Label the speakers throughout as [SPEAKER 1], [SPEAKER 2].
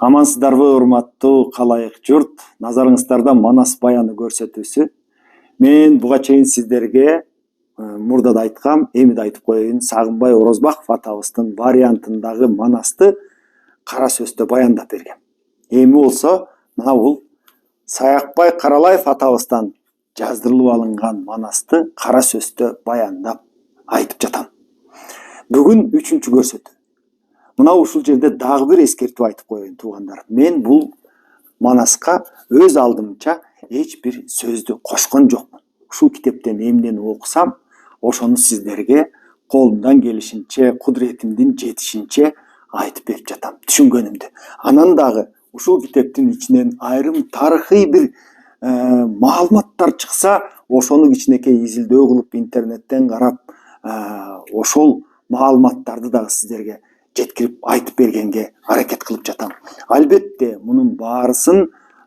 [SPEAKER 1] Амансыздарбы, урматтуу калайык журт. Назарыңыздарда Манас баяны көрсөтүүсү. Мен буга чейин сиздерге мурда да айткам, эми да айтып коеюн. Сагынбай Орозбаков атабыздын вариантындагы Манасты кара сөздө баяндап бергем. Эми болсо мына бул Саякбай Каралаев атабыздан жаздырылып алынган Манасты кара сөздө баяндап айтып жатам. Бүгүн 3-чү көрсөтүү. Мына ушул жерде дагы бир эскертүү айтып коеюн туугандар. Мен бул Манаска өз алдымча эч бир сөздү кошкон жокмун. Ушул китептен эмнени окусам, ошону сиздерге колумдан келишинче, кудуретимдин жетишинче айтып берип жатам, түшүнгөнүмдү. Анан дагы ушул китептин ичинен айрым тарыхый бир маалыматтар чыкса, ошону кичинекей изилдөө кылып интернеттен карап, ошол маалыматтарды дагы сиздерге жеткирип айтып бергенге аракет кылып жатам. Албетте мунун баарысын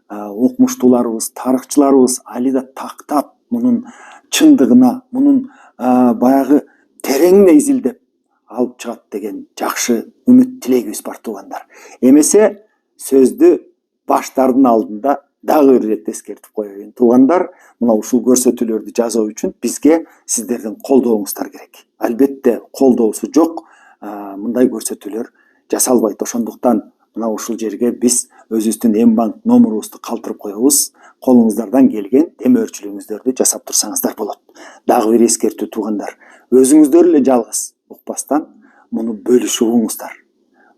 [SPEAKER 1] окумуштууларыбыз, тарыхчыларыбыз али да тактап, мунун чындыгына, мунун баягы тереңине изилдеп алып чыгат деген жакшы үмүт тилегибиз бар туугандар. Эмесе сөздү баштардын алдында дагы бир ирет эскертип коеюн туугандар. Мына ушул көрсөтүүлөрдү жасоо үчүн бизге сиздердин колдооңуздар керек. Албетте колдоосу жок мындай көрсөтүүлөр жасалбайт. Ошондуктан мына ушул жерге биз өзүбүздүн М-банк номурубузду калтырып коебуз. Колуңуздардан келген демөөрчүлүгүңүздөрдү жасап турсаңыздар болот. Дагы бир эскертүү туугандар. Өзүңүздөр эле жалгыз укпастан муну бөлүшүп угуңуздар.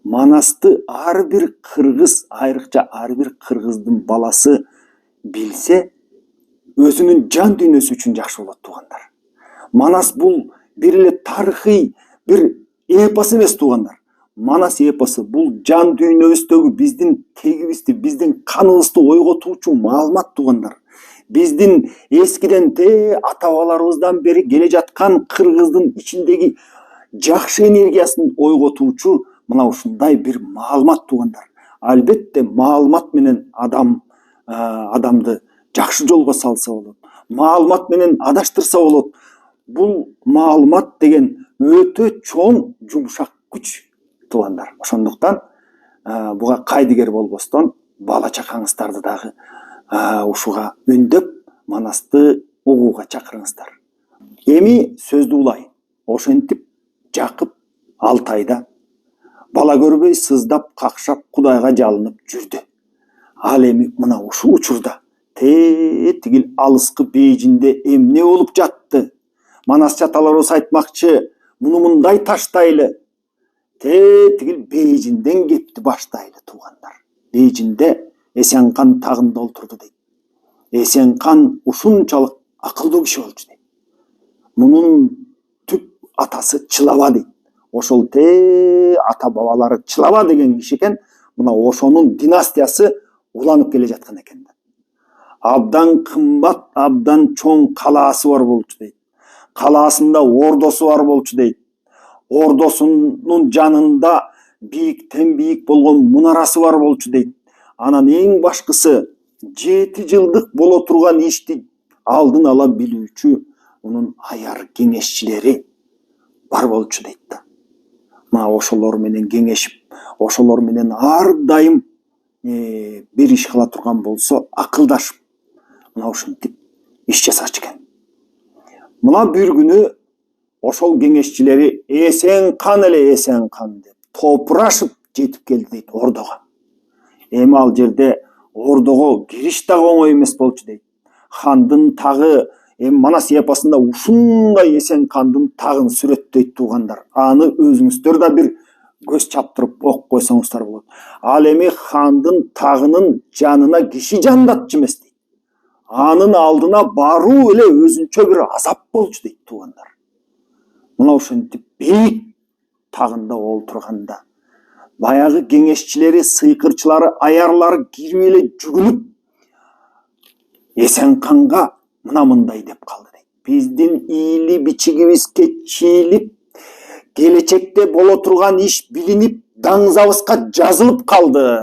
[SPEAKER 1] Манасты ар бир кыргыз, айрыкча ар бир кыргыздын баласы билсе, өзүнүн жан дүйнөсү үчүн жакшы болот туугандар. Манас бул бир эле тарыхый бир эпос эмес туугандар. Манас эпосу бул жан дүйнөбүздөгү биздин тегибизди, биздин каныбызды ойготуучу маалымат туугандар. Биздин эскиден ата бабаларыбыздан бери келе жаткан кыргыздын ичиндеги жакшы энергиясын ойготуучу мына ушундай бир маалымат туугандар. Албетте маалымат менен адамды жакшы жолго салса болот. Маалымат менен адаштырса болот. Бул маалымат деген өтө чоң жумшак күч туугандар. Ошондуктан буга кайдыгер болбостон бала чакаңыздарды дагы ушуга үндөп Манасты угууга чакырыңыздар. Эми сөздү улайын. Ошентип Жакып Алтайда бала көрбөй сыздап какшап Кудайга жалынып жүрдү. Ал эми мына ушул учурда тигил алыскы Бейжинде эмне болуп жатты? Манас чаталарыбыз айтмакчы, муну мындай таштайлы. Тигил Бейжинден кепти баштайлы туугандар. Бейжинде Эсенкан тагында олтурду дейт. Эсенкан ушунчалык акылдуу киши болчу дейт. Мунун түп атасы Чылаба дейт. Ошол ата бабалары Чылаба деген киши экен. Мына ошонун династиясы уланып келе жаткан экен. Абдан кымбат, абдан чоң калаасы бар болчу дейт. Калаасында ордосу бар болчу дейт. Ордосунун жанында бийиктен бийик болгон мунарасы бар болчу дейт. Анан эң башкысы 7 жылдык боло турган ишти алдын ала билүүчү унун аяр кеңешчилери бар болчу дейт да. Мына ошолор менен кеңешип, ошолор менен ар дайым бир иш кыла турган болсо акылдашып, мына ушинтип иш жасачу экен. Мына бир күнү ошол кеңешчилери Эсенкан эле Эсенкан деп топурашып жетип келди дейт ордого. Эми ал жерде ордого кириш да оңой эмес болчу дейт. Хандын тагы эми Манас эпосунда ушундай Эсенкандын тагын сүрөттөйт туугандар. Аны өзүңүздөр да бир көз чаптырып окуп койсоңуздар болот. Ал эми хандын тагынын жанына киши жандатчу эмес дейт. Анын алдына баруу эле өзүнчө бир азап болчу дейт туугандар. Мына ошентип бийик тагында олтурганда баягы кеңешчилери, сыйкырчылары, аярлары кирип эле жүгүнүп Эсенканга мына мындай деп калды дейт. Биздин ийли бичигибизге чийлип, келечекте боло турган иш билинип, даңзабызга жазылып калды.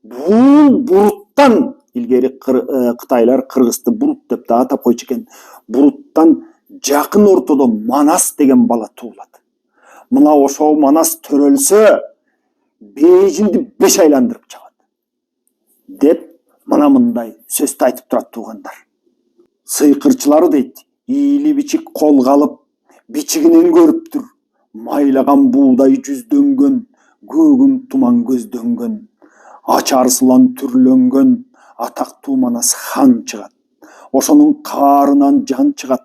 [SPEAKER 1] Бул буруттан, илгери Кытайлар Кыргызды бурут деп да атап койчу экен. Буруттан жакын ортодо Манас деген бала туулат. Мына ошол Манас төрөлсө, Бейжинди 5 айландырып чыгат деп мындай сөздү айтып турат туугандар. Сыйкырчылары дейт, ийли бичик колго алып, бичигинен көрүптүр, майлаган буудай жүздөнгөн, көгүм туман көздөнгөн, ачар сылан түрлөнгөн атактуу Манас хан чыгат. Ошонун каарынан жан чыгат.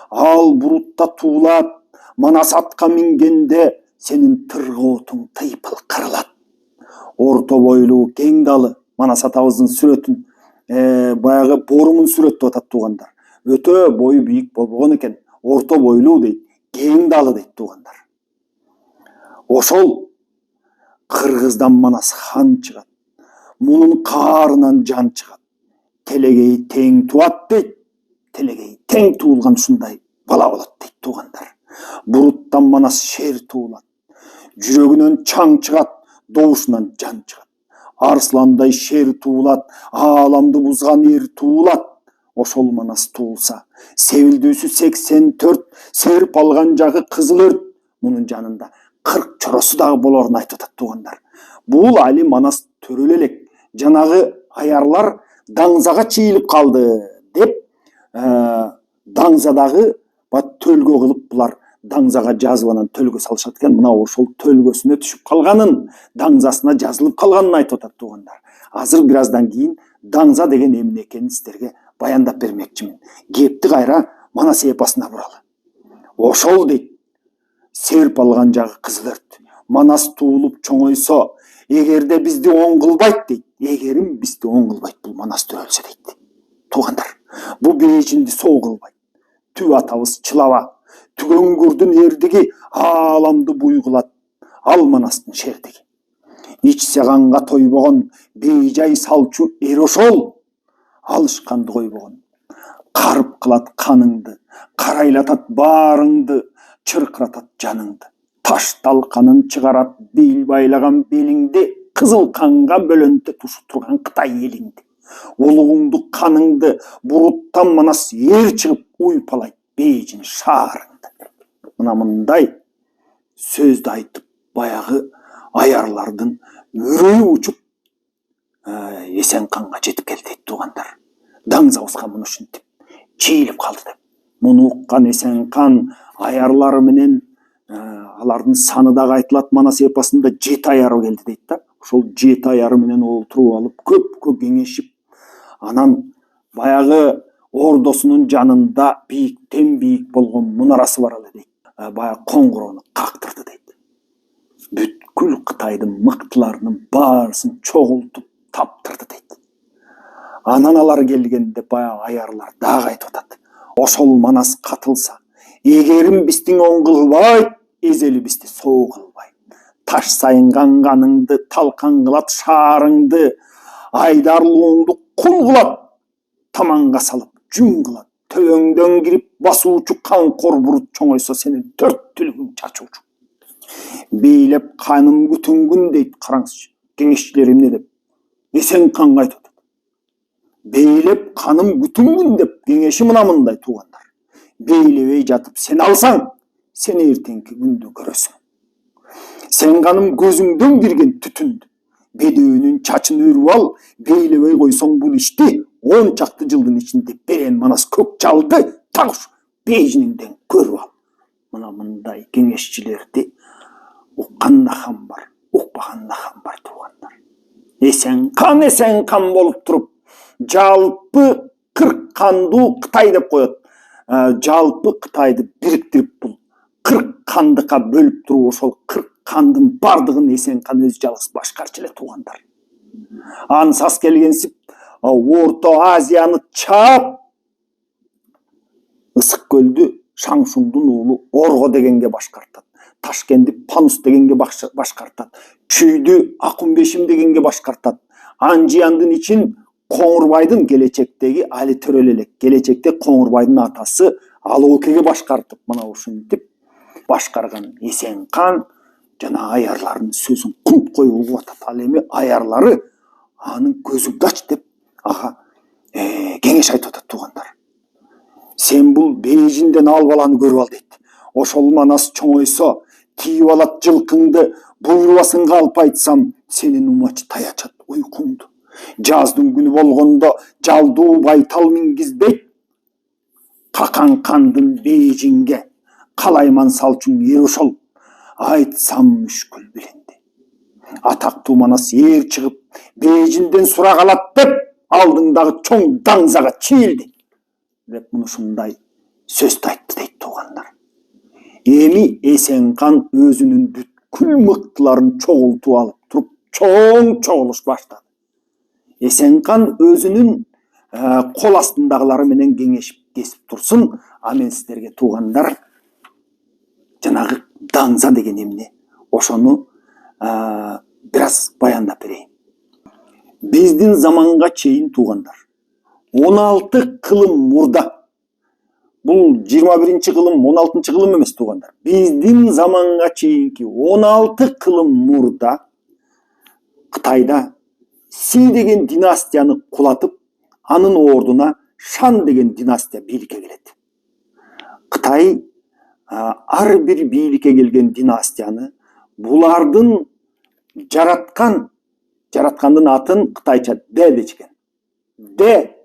[SPEAKER 1] Ал бурутта туулат, Манас атка мингенде сенин тыргоотуң тыйпыл кырылат. Орто бойлуу, кең далы Манас атабыздын сүрөтүн баягы борумун сүрөттөп атат туугандар. Өтө бою бийик болбогон экен, орто бойлуу дейт, кең далы дейт туугандар. Ошол кыргыздан Манас хан чыгат. Мунун каарынан жан чыгат. Телегей тең туат дейт. Телегей тең туулган ушундай бала болот дейт туугандар. Буруттан Манас шер туулат. Жүрөгүнөн чаң чыгат, добушунан жан чыгат. Арсландай шер туулат, ааламды бузган эр туулат. Ошол Манас туулса, себилдүүсү 84, серп алган жагы кызыл өрт. Мунун жанында 40 чоросу дагы болорун айтып атат туугандар. Бул али Манас төрөлө элек. Жанагы аярлар даңзага чийилип калды деп, даңзадагы төлгө кылып булар даңзага жазып анан төлгө салышат экен. Мына ошол төлгөсүнө түшүп калганын, даңзасына жазылып калганын айтып атат туугандар. Азыр бир аздан кийин даңза деген эмне экенин сиздерге баяндап бермекчимин. Кепти кайра Манас эпосуна буралы. Ошол дейт, серп алган жагы кызыл өрт. Манас туулуп чоңойсо, эгерде бизди оң кылбайт дейт. Эгерим бизди оң кылбайт бул Манас төрөлсө дейт. Туугандар, бул бейжинди соо кылбайт. Түб атабыз чылаба, түгөңгүрдүн эрдиги ааламды буйгулат. Ал Манастын шердиги. Ичсе канга тойбогон бейжай салчу эр ошол. Алышканды койбогон. Карып кылат каныңды, карайлатат баарыңды, чыркыратат жаныңды. Таш талканын чыгарат бейил байлаган белиңди, кызыл канга бөлөнтө тушу турган Кытай элиңди. Улугуңду каныңды буруттан Манас эр чыгып уйпалайт бейжин шаарыңды. Мына мындай сөздү айтып баягы аярлардын үрөйү учуп Эсен канга жетип келди дейт туугандар. Даңзабызга муну ушинтип чийилип калды деп. Муну уккан Эсен кан аярлары менен алардын саны дагы айтылат Манас эпосунда 7 аяры келди дейт да. Ошол 7 аяры менен олтуруп алып көпкө кеңешип, анан баягы ордосунун жанында бийиктен бийик болгон мунарасы бар эле дейт. Баягы коңгуроону кактырды дейт. Бүткүл Кытайдын мыктыларынын баарысын чогултуп таптырды дейт. Анан алар келгенде баягы аярлар дагы айтып атат. Ошол Манас катылса, эгерим биздин оң кылбайт, эзели бизди соо кылбайт. Таш сайынган каныңды талкан кылат шаарыңды, айдарлууңду кул кылат, таманга салып жүн кылат. Төбөңдөн кирип басуучу канкор бурут чоңойсо сенин 4 түлүгүң чачуучу. Бейлеп каным күтүнгүн дейт, караңызчы. Кеңешчилер эмне деп? Эсен канга айтып атат. Бейлеп каным күтүнгүн деп кеңеши мына мындай туугандар. Бейлебей жатып сен алсаң, сен эртеңки күндү көрөсүң. Сен каным көзүңдөн кирген түтүндү, бедөөүнүн чачын өрүп ал, бейлебей койсоң бул ишти 10 чакты жылдын ичинде берен Манас көк жалды тагыш бейжиниңден көрүп ал. Мына мындай кеңешчилерди уккан да хан бар, укпаган да хан бар туугандар. Эсен кан болуп туруп, жалпы 40 кандуу Кытай деп коет. Жалпы Кытайды бириктирип бул 40 кандыкка бөлүп туруп, ошол 40 кандын бардыгын Эсен кан өзү жалгыз башкарчу эле туугандар. Ансас келгенсип Орто Азияны чаап, Ысык көлдү Шаңшуңдун уулу Орго дегенге башкартат. Ташкентти Панус дегенге башкартат. Чүйдү Акунбешим дегенге башкартат. Анжияндын ичин Коңурбайдын келечектеги али төрөлө элек. Келечекте Коңурбайдын атасы Алоокеге башкартып, мына ушинтип башкарган Эсен кан жана аярлардын сөзүн кунт коюп угуп атат. Ал эми аярлары анын көзүңдү ач деп ага кеңеш айтып атат туугандар. Сен бул бейжинден ал баланы көрүп ал дейт. Ошол Манас чоңойсо, тиіп алат жылқыңды, буйрубасыңга алып айтсам, сенин умачы таячат уйкуңду. Жаздын күнү болгондо жалдуу байтал мингизбейт, какан кандын бейжинге, калайман салчуң ер ошол, айтсам мүшкүл билинди. Атактуу Манас ээр чыгып, бейжинден сурак алат деп, алдыңдагы чоң даңзага чийилди деп ушундай сөздү айтты дейт туугандар. Эми Эсенкан өзүнүн бүткүл мыктыларын чогултуп алып туруп, чоң чогулуш баштады. Эсенкан өзүнүн кол астындагылары менен кеңешип кесип турсун. А мен сиздерге туугандар жанагы даңза деген эмне, ошону бир аз баяндап берейин. Биздин заманга чейин туугандар 16 кылым мурда, бул 21-кылым, 16-кылым эмес туугандар. Биздин заманга чейинки 16 кылым мурда Кытайда Си деген династияны кулатып, анын ордуна Шан деген династия бийликке келет. Кытай ар бир бийликке келген династияны булардын жараткандын атын кытайча Дэ дечкен. Дэ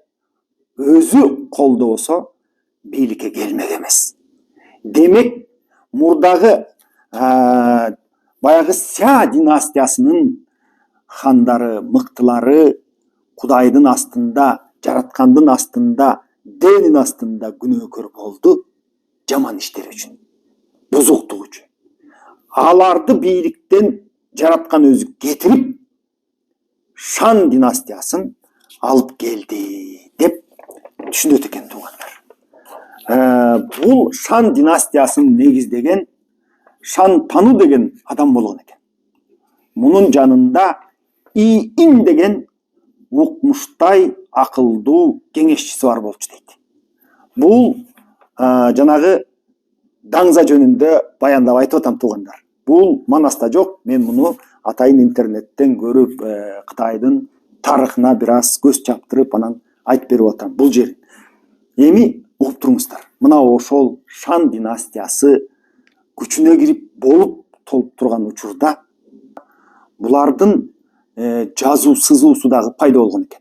[SPEAKER 1] өзү колдобосо бийликке келмек эмес. Демек, мурдагы баягы Ся династиясынын хандары, мыктылары Кудайдын астында, жараткандын астында, Дэнин астында күнөөкөр болду жаман иштер үчүн, бузуктук үчүн. Аларды бийликтен жараткан өзү кетирип, Шан династиясын алып келди деп түшүнөт экен туугандар. Бул Шан династиясын негиздеген Шан Тану деген адам болгон экен. Мунун жанында Иин деген укмуштай, акылдуу кеңешчиси бар болчу дейт. Бул жанагы даңза жөнүндө баяндап айтып атам туугандар. Бул Манаста жок. Мен муну атайын интернеттен көрүп, Кытайдын тарыхына бир аз көз чаптырып, анан айтып берип атам бул жерин. Эми угуп туруңуздар. Мына ошол Шан династиясы күчүнө кирип болуп толуп турган учурда булардын жазуу сызуусу дагы пайда болгон экен.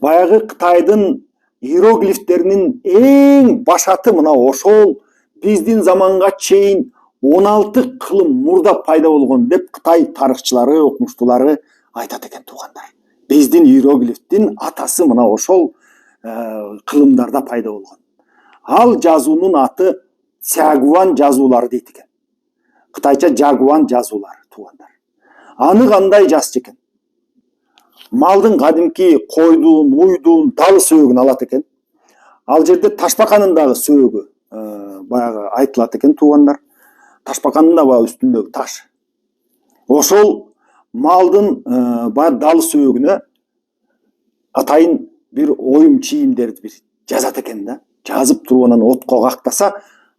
[SPEAKER 1] Баягы Кытайдын иероглифтеринин эң башаты мына ошол биздин заманга чейин 16 кылым мурда пайда болгон деп Кытай тарыхчылары, окумуштуулары айтат экен туугандар. Биздин иероглифтин атасы мына ошол кылымдарда пайда болгон. Ал жазуунун аты Цягуан жазуулары дейт экен. Кытайча Жагуан жазуулары туугандар. Аны кандай жазчу экен? Малдын кадимки койдун, уйдун, далы сөөгүн алат экен. Ал жерде ташбаканын дагы сөөгү баягы айтылат экен туугандар. Ташбаканын да баягы үстүндөгү таш. Ошол малдын баягы далы сөөгүнө атайын бир оюм чийимдерди бир жазат экен да. Жазып туруп анан отко кактаса,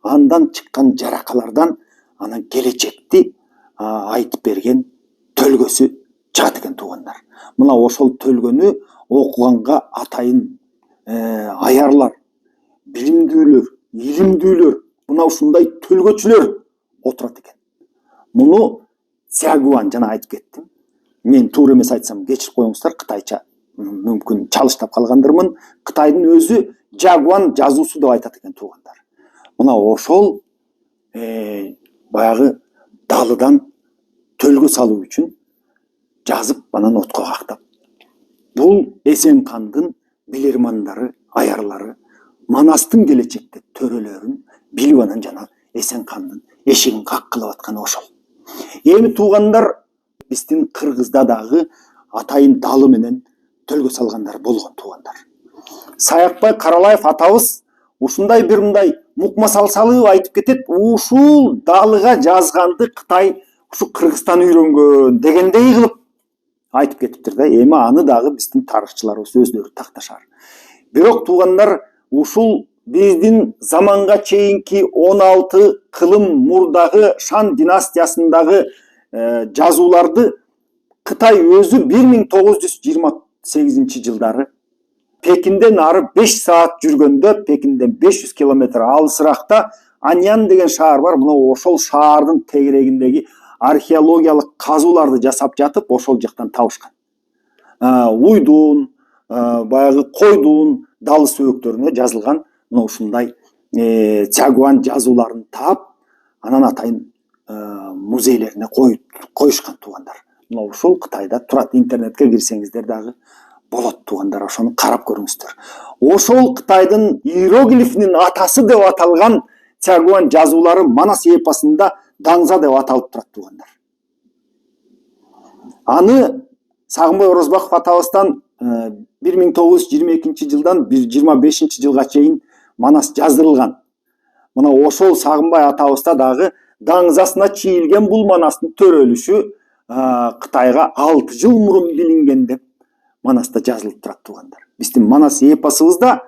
[SPEAKER 1] андан чыккан жаракалардан анан келечекти айтып берген төлгөсү чыгат экен туугандар. Мына ошол төлгөнү окуганга атайын аярлар, билимдүүлөр, илимдүүлөр, мына ушундай төлгөчүлөр отурат экен. Муну Цягуан жана айтып кеттим. Мен туура эмес айтсам кечирип коюңуздар, кытайча мүмкүн чалыштап калгандырмын. Кытайдын өзү Жагуан жазуусу деп айтат экен туугандар. Мына ошол баягы далыдан төлгө салуу үчүн жазып анан отко кактап. Бул Эсенкандын билермандары, аярлары, Манастын келечекте төрөлөрүн билип анан жана Эсенкандын эшигин каккылап атканы ошол. Эми туугандар, биздин Кыргызда дагы атайын далы менен төлгө салгандар болгон туугандар. Саякбай Каралаев атабыз ушундай бир мындай мукма салсалып айтып кетет. Ушул далыга жазганды Кытай ушу Кыргызстан үйрөнгөн дегендей кылып айтып кетиптир да. Эми аны дагы биздин тарыхчыларыбыз өздөрү такташар. Бирок туугандар, ушул биздин заманга чейинки 16 кылым мурдагы Шан династиясындагы жазууларды Кытай өзү 1928-жылдары Пекинден ары 5 саат жүргөндө, Пекинден 500 километр алысыракта Аньян деген шаар бар. Мына ошол шаардын тегерегиндеги археологиялык казууларды жасап жатып, ошол жактан табышкан. Уйдун, баягы койдун далы сөөктөрүнө жазылган мына ушундай Цягуан жазууларын таап, анан атайын музейлерине коюшкан туугандар. Мына ушул Кытайда турат, интернетке кирсеңиздер дагы болот туугандар, ошону карап көрүңүздөр. Ошол Кытайдын иероглифинин атасы деп аталган Цягуан жазуулары Манас эпосунда Даңза деп аталып турат туугандар. Аны Сагынбай Орозбаков атабыздан 1922 жылдан 25 жылга чейин Манас жаздырылган. Мына ошол Сагынбай атабызда дагы Даңзасына чийилген бул Манастын төрөлүшү Кытайга 6 жыл мурун билинген деп Манаста жазылып турат туугандар. Биздин Манас эпосубузда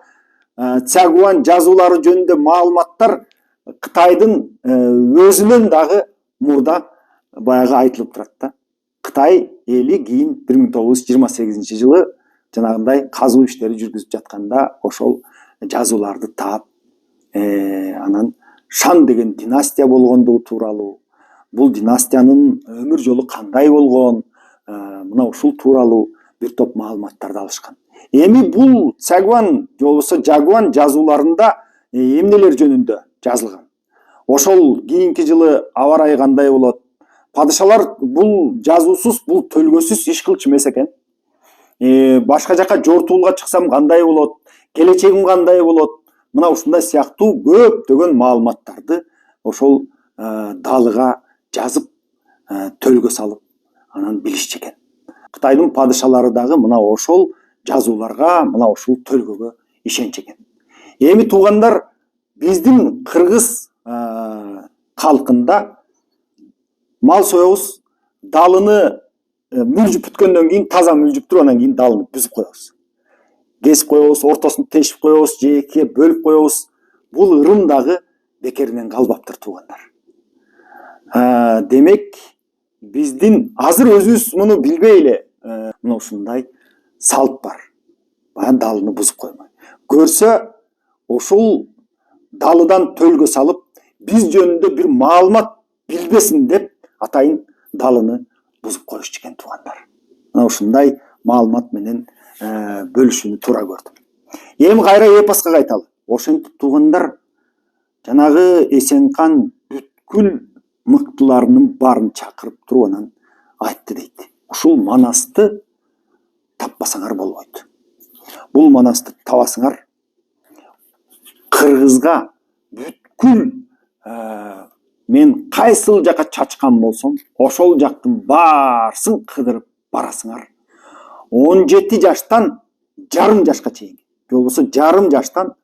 [SPEAKER 1] Цягуан жазуулары жөнүндө маалыматтар Кытайдын өзүнөн дагы мурда баягы айтылып турат да. Кытай эли кийин 1928 жылы жанагындай казуу иштери жүргүзүп жатканда ошол жазууларды таап, анан Шан деген династия болгондугу тууралуу, бул династиянын өмүр жолу кандай болгон, мына ушул тууралуу бир топ маалыматтарды алышкан. Эми бул Цягуан же болбосо Жагуан жазууларында эмнелер жөнүндө жазылган? Ошол кийинки жылы аба ырайы кандай болот? Падышалар бул жазуусуз, бул төлгөсүз иш кылчу эмес экен. Башка жака жортуулга чыксам кандай болот? Келечегим кандай болот? Мына ушундай сыяктуу көптөгөн маалыматтарды ошол далыга жазып, төлгө салып, анан билишчү экен. Кытайдын падышалары дагы мына ошол жазууларга, мына ушул төлгөгө ишенчү экен. Эми туугандар, биздин кыргыз калкында мал соебуз, далыны мүлжүп бүткөндөн кийин, таза мүлжүп туруп, анан кийин далыны бүзүп коебуз. Кесип коебуз, ортосун тешип коебуз, же экиге бөлүп коебуз. Бул ырым дагы бекеринен калбаптыр туугандар. Демек, биздин азыр өзүбүз муну билбей эле мына ушундай салт бар. Баягы далыны бузуп коймой. Көрсө, ушул далыдан төлгө салып, биз жөнүндө бир маалымат билбесин деп атайын далыны бузуп коюшчу экен туугандар. Мына ушундай маалымат менен бөлүшүүнү туура көрдүм. Эми кайра эпоска кайталы. Ошентип туугандар, жанагы Эсенкан бүткүл мыктыларынын баарын чакырып туруп анан айтты дейт. Ушул Манасты таппасаңар болбойт. Бул Манасты табасыңар, кыргызга бүткүл мен кайсыл жака чачкан болсом, ошол жактын баарысын кыдырып барасыңар. 17 жаштан жарым жашка чейин, же болбосо жарым жаштан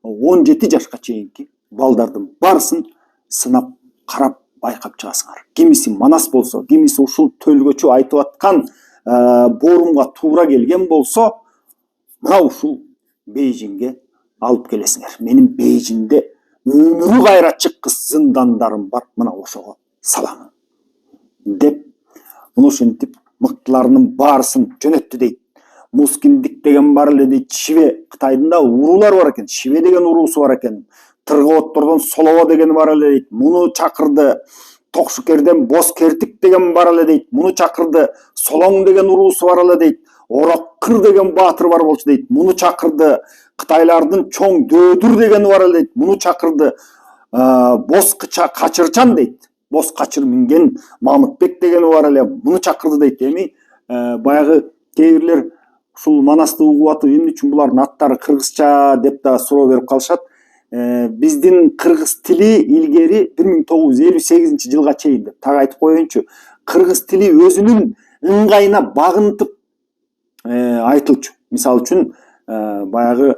[SPEAKER 1] 17 жашка чейинки балдардын барысын сынап, карап, байкап чыгасыңар. Кимиси Манас болсо, кимиси ушул төлгөчү айтып аткан борумга туура келген болсо, мына ушул Бейжиңге алып келесиңер. Менин Бейжиңде өмүрү кайра чыккыс зындандарым бар, мына ошого саламын деп, муну ошентип мыктыларынын баарысын жөнөттү дейт. Мускиндик деген бар эле дейт. Шиве, Кытайдын да уруулары бар экен. Шиве деген уруусу бар экен. Тырговодтордон Солово деген бар эле дейт. Муну чакырды. Токшукерден Боскертик деген бар эле дейт. Муну чакырды. Солоң деген уруусу бар эле дейт. Ороккыр деген баатыр бар болчу дейт. Муну чакырды. Кытайлардын чоң Дөөдүр дегени бар эле дейт. Муну чакырды. Боз качырчан дейт. Боз качыр минген Мамытбек дегени бар эле. Муну чакырды дейт. Эми баягы кээ бирлер ушул Манасты угуп атып, эмне үчүн булардын аттары кыргызча деп да суроо берип калышат. Биздин кыргыз тили илгери 1958 жылга чейин деп так айтып коеюнчу, кыргыз тили өзүнүн ыңгайына багынтып айтылчу. Мисалы үчүн баягы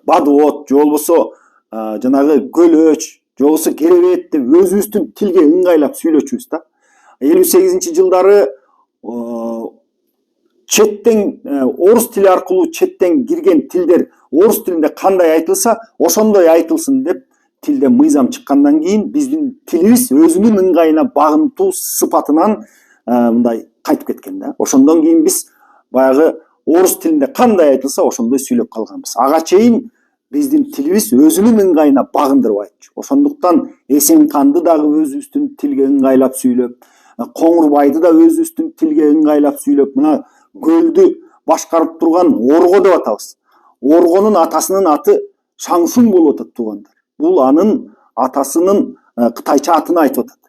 [SPEAKER 1] Бадыот, же болбосо жанагы Көлөч, же болбосо Керебет деп өзүбүздүн тилге ыңгайлап сүйлөчүбүз да. 58 жылдары четтен орус тили аркылуу четтен кирген тилдер орус тилинде кандай айтылса, ошондой айтылсын деп тилде мыйзам чыккандан кийин биздин тилибиз өзүнүн ыңгайына багынтуу сыпатынан мындай кайтып кеткен да. Ошондон кийин биз баягы орус тилинде кандай айтылса ошондой сүйлөп калганбыз. Ага чейин биздин тилибиз өзүнүн ыңгайына багындырып айтчу. Ошондуктан Эсенканды дагы өзүбүздүн тилге ыңгайлап сүйлөп, Коңурбайды да өзүбүздүн тилге ыңгайлап сүйлөп, мына көлдү башкарып турган Орго деп атабыз. Оргонун атасынын аты Шаңшун болуп атат туугандар. Бул анын атасынын кытайча атын айтып атат.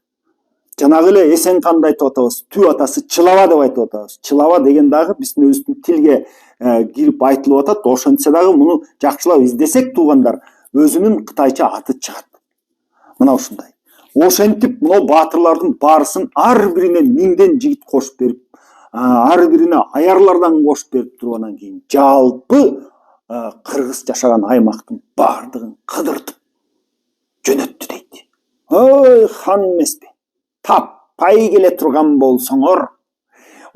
[SPEAKER 1] Жанагы эле Эсенканды айтып атабыз. Түү атасы Чылаба деп айтып атабыз. Чылаба деген дагы биздин өзүбүздүн тилге кирип айтылып атат. Ошентсе дагы муну жакшылап издесек туугандар, өзүнүн кытайча аты чыгат. Мына ушундай. Ошентип мына баатырлардын баарысын ар бирине миңден жигит кошуп берип, ар бирине аярлардан кошуп берип тургандан кийин жалпы кыргыз жашаган аймактын баардыгын кыдыртып жөнөттү дейт. Ой, хан эмеспи? Таппай келе турган болсоңор,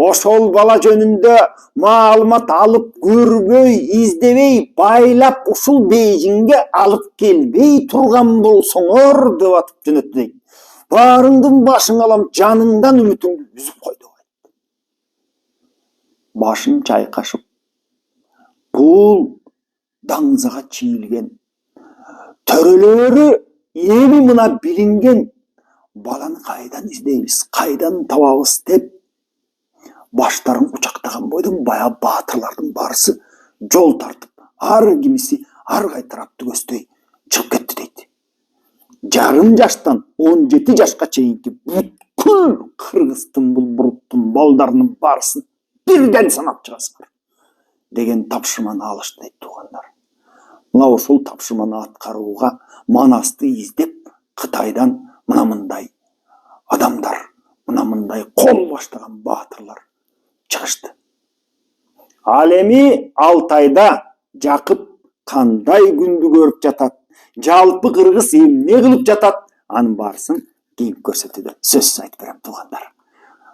[SPEAKER 1] ошол бала жөнүндө маалымат алып көрбөй, издебей, байлап ушул Бейжиңге алып келбей турган болсоңор деп атып жөнөттү дейт. Баарыңдын башың алам, жаныңдан үмүтүңдү үзүп кой деп айтты. Башын чайкашып, бул даңзага чийилген, төрөлөрү эми мына билинген баланы кайдан издейбиз, кайдан табабыз деп баштарын кучактаган бойдон баягы баатырлардын баарысы жол тартып, ар кимиси ар кай тарапты көздөй чыгып кетти дейт. Жарым жаштан 17 жашка чейинки бүткүл кыргыздын бул буруттун балдарынын баарысын бирден санап чыгасыңар деген тапшырманы алышты дейт туугандар. Мына ошол тапшырманы аткарууга Манасты издеп Кытайдан мына мындай адамдар, мына мындай кол баштаган баатырлар чыгышты. Ал эми Алтайда Жакып кандай күндү көрүп жатат, жалпы кыргыз эмне кылып жатат, анын баарысын кийин көрсөтүүдө сөзсүз айтып берем туугандар.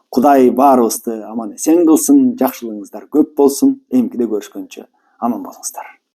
[SPEAKER 1] Кудай баарыбызды аман эсен кылсын, жакшылыгыңыздар көп болсун. Эмкиде көрүшкөнчө аман болуңуздар.